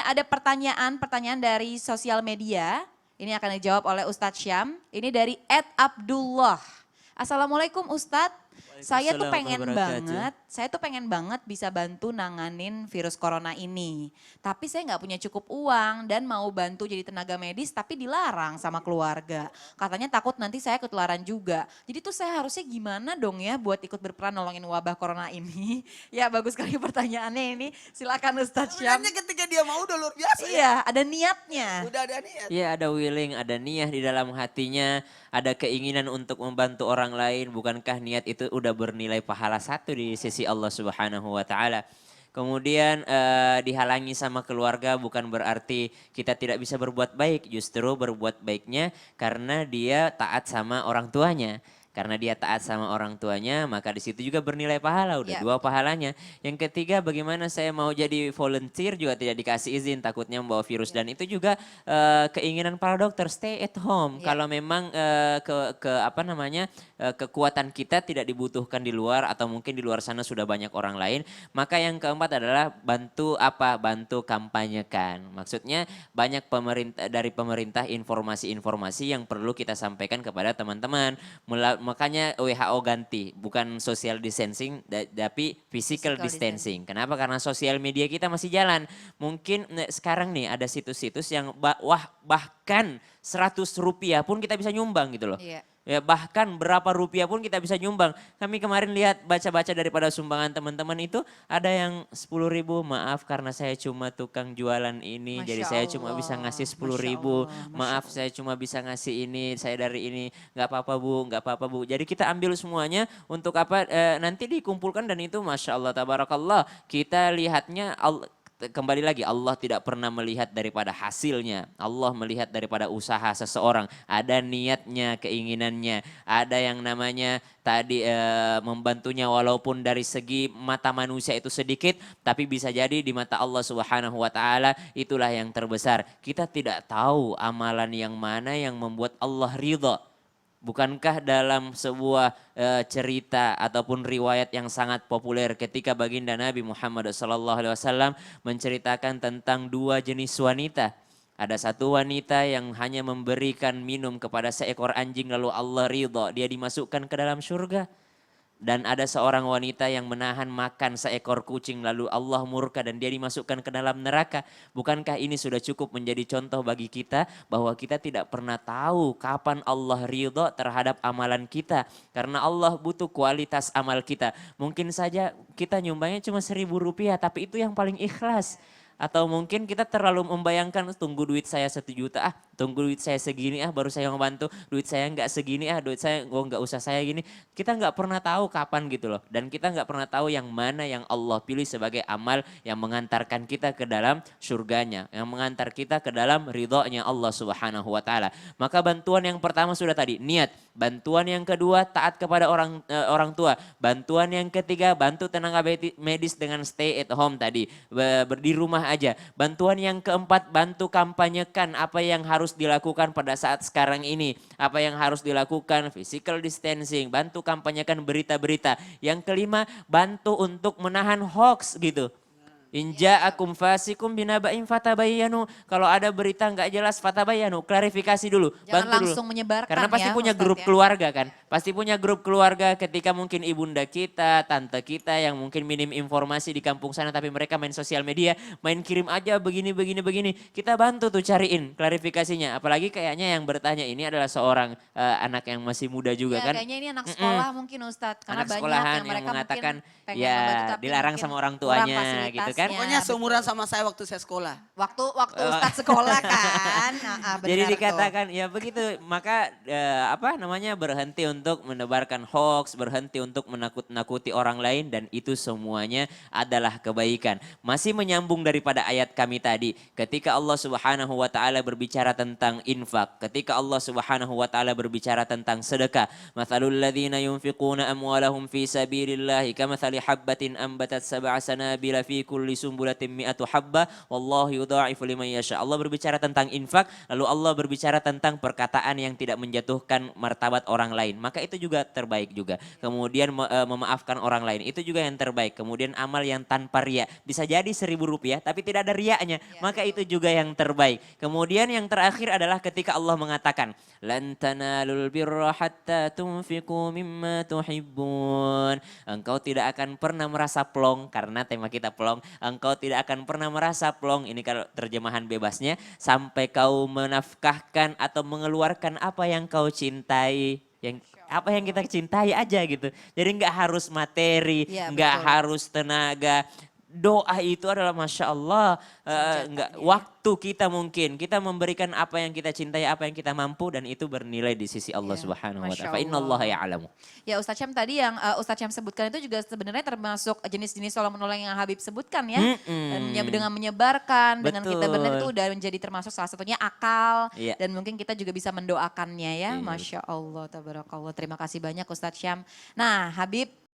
ada pertanyaan dari sosial media. Ini akan dijawab oleh Ustadz Syam. Ini dari @Abdullah. Assalamualaikum Ustadz. Saya tuh pengen banget bisa bantu nanganin virus corona ini. Tapi saya nggak punya cukup uang dan mau bantu jadi tenaga medis tapi dilarang sama keluarga. Katanya takut nanti saya ketularan juga. Jadi tuh saya harusnya gimana dong ya buat ikut berperan nolongin wabah corona ini? Ya bagus sekali pertanyaannya ini. Silakan Ustadz Syam. Sebenarnya ketika dia mau udah luar biasa ya. Iya, ada niatnya. Udah ada niat. Iya, ada willing, ada niat di dalam hatinya, ada keinginan untuk membantu orang lain. Bukankah niat itu udah bernilai pahala satu di sisi Allah Subhanahu wa taala. Kemudian dihalangi sama keluarga bukan berarti kita tidak bisa berbuat baik, justru berbuat baiknya karena dia taat sama orang tuanya. Karena dia taat sama orang tuanya, maka di situ juga bernilai pahala, udah dua pahalanya. Yang ketiga, bagaimana saya mau jadi volunteer juga tidak dikasih izin, takutnya membawa virus. Dan itu juga keinginan para dokter, stay at home. Kalau memang kekuatan kita tidak dibutuhkan di luar atau mungkin di luar sana sudah banyak orang lain, maka yang keempat adalah bantu kampanyekan. Maksudnya banyak dari pemerintah informasi-informasi yang perlu kita sampaikan kepada teman-teman. Makanya WHO ganti, bukan social distancing tapi physical distancing. Kenapa? Karena sosial media kita masih jalan. Mungkin sekarang nih ada situs-situs yang bahkan 100 rupiah pun kita bisa nyumbang gitu loh. Iya. Ya bahkan berapa rupiah pun kita bisa nyumbang. Kami kemarin lihat baca-baca daripada sumbangan teman-teman itu ada yang 10.000, maaf karena saya cuma tukang jualan ini. Masya jadi saya Allah. cuma bisa ngasih 10.000. Masya Allah. Maaf saya cuma bisa ngasih ini, saya dari ini. Nggak apa-apa Bu, nggak apa-apa Bu. Jadi kita ambil semuanya untuk nanti dikumpulkan dan itu Masya Allah Tabarakallah. Kita lihatnya kembali lagi Allah tidak pernah melihat daripada hasilnya. Allah melihat daripada usaha seseorang. Ada niatnya, keinginannya. Ada yang namanya tadi membantunya walaupun dari segi mata manusia itu sedikit. Tapi bisa jadi di mata Allah Subhanahu wa taala itulah yang terbesar. Kita tidak tahu amalan yang mana yang membuat Allah ridha. Bukankah dalam sebuah cerita ataupun riwayat yang sangat populer ketika baginda Nabi Muhammad SAW menceritakan tentang dua jenis wanita. Ada satu wanita yang hanya memberikan minum kepada seekor anjing lalu Allah ridha, dia dimasukkan ke dalam surga. Dan ada seorang wanita yang menahan makan seekor kucing lalu Allah murka dan dia dimasukkan ke dalam neraka. Bukankah ini sudah cukup menjadi contoh bagi kita bahwa kita tidak pernah tahu kapan Allah ridho terhadap amalan kita. Karena Allah butuh kualitas amal kita. Mungkin saja kita nyumbangnya cuma 1.000 rupiah tapi itu yang paling ikhlas. Atau mungkin kita terlalu membayangkan tunggu duit saya 1 juta tunggu duit saya segini baru saya membantu, duit saya nggak segini duit saya nggak usah saya gini. Kita nggak pernah tahu kapan gitu loh. Dan kita nggak pernah tahu yang mana yang Allah pilih sebagai amal yang mengantarkan kita ke dalam surganya, yang mengantar kita ke dalam ridhonya Allah Subhanahu wa taala. Maka bantuan yang pertama sudah tadi niat, bantuan yang kedua taat kepada orang tua, bantuan yang ketiga bantu tenaga medis dengan stay at home tadi, di rumah aja. Bantuan yang keempat bantu kampanyekan apa yang harus dilakukan pada saat sekarang ini. Apa yang harus dilakukan, physical distancing, bantu kampanyekan berita-berita. Yang kelima bantu untuk menahan hoax gitu. Inja'akum fasikum binaba'in fatabayyanu. Kalau ada berita nggak jelas fatabayyanu, klarifikasi dulu, Jangan bantu langsung dulu. menyebarkan Karena pasti ya, punya Ustadz grup ya. keluarga kan. Pasti punya grup keluarga ketika mungkin ibunda kita, tante kita yang mungkin minim informasi di kampung sana tapi mereka main sosial media, main kirim aja begini. Kita bantu tuh cariin klarifikasinya. Apalagi kayaknya yang bertanya ini adalah seorang anak yang masih muda juga Ya, kan. kayaknya ini anak sekolah mungkin Ustadz. Karena Anak banyak sekolahan yang yang mereka mengatakan mungkin pengen ya membantu, tapi dilarang mungkin sama orang kurang tuanya gitu fasilitasnya. kan. Pokoknya Betul. seumuran sama saya waktu saya sekolah. Waktu Ustadz sekolah kan. Benar Jadi tuh. dikatakan ya begitu, maka berhenti untuk menebarkan hoax, berhenti untuk menakut-nakuti orang lain dan itu semuanya adalah kebaikan. Masih menyambung daripada ayat kami tadi, ketika Allah Subhanahu wa taala berbicara tentang infak, ketika Allah Subhanahu wa taala berbicara tentang sedekah, matsalul ladzina yunfiquna amwalahum fi sabilillahi kamatsali habbatin ambatat sab'a sanabila fi kulli kulli sumbulatin mi'atu habba wallahu yudha'ifu liman yasha. Allah berbicara tentang infak, lalu Allah berbicara tentang perkataan yang tidak menjatuhkan martabat orang lain. Maka itu juga terbaik juga. Kemudian memaafkan orang lain, itu juga yang terbaik. Kemudian amal yang tanpa riya. Bisa jadi 1.000 rupiah tapi tidak ada riyanya. Maka itu juga yang terbaik. Kemudian yang terakhir adalah ketika Allah mengatakan, lan tanalul birra hatta tunfiqu mimma tuhibbun. Engkau tidak akan pernah merasa plong, karena tema kita plong. Engkau tidak akan pernah merasa plong, ini kalau terjemahan bebasnya, sampai kau menafkahkan atau mengeluarkan apa yang kau cintai. Apa yang kita cintai aja gitu. Jadi nggak harus materi, Ya, nggak betul. harus tenaga. Doa itu adalah Masya Allah, waktu kita mungkin, kita memberikan apa yang kita cintai, apa yang kita mampu, dan itu bernilai di sisi Allah Ya, Subhanahu wa Masya Ta'ala. Fa innallaha Allah. ya'lamu. Ya Ustadz Syam tadi yang Ustadz Syam sebutkan itu juga sebenarnya termasuk jenis-jenis tolong menolong yang Habib sebutkan ya. Dan dengan menyebarkan, dengan kita benar itu Betul. udah menjadi termasuk salah satunya akal. Iya. Dan mungkin kita juga bisa mendoakannya ya. Iya. Masya Allah, tabarakallah. Terima kasih banyak Ustadz Syam. Nah Habib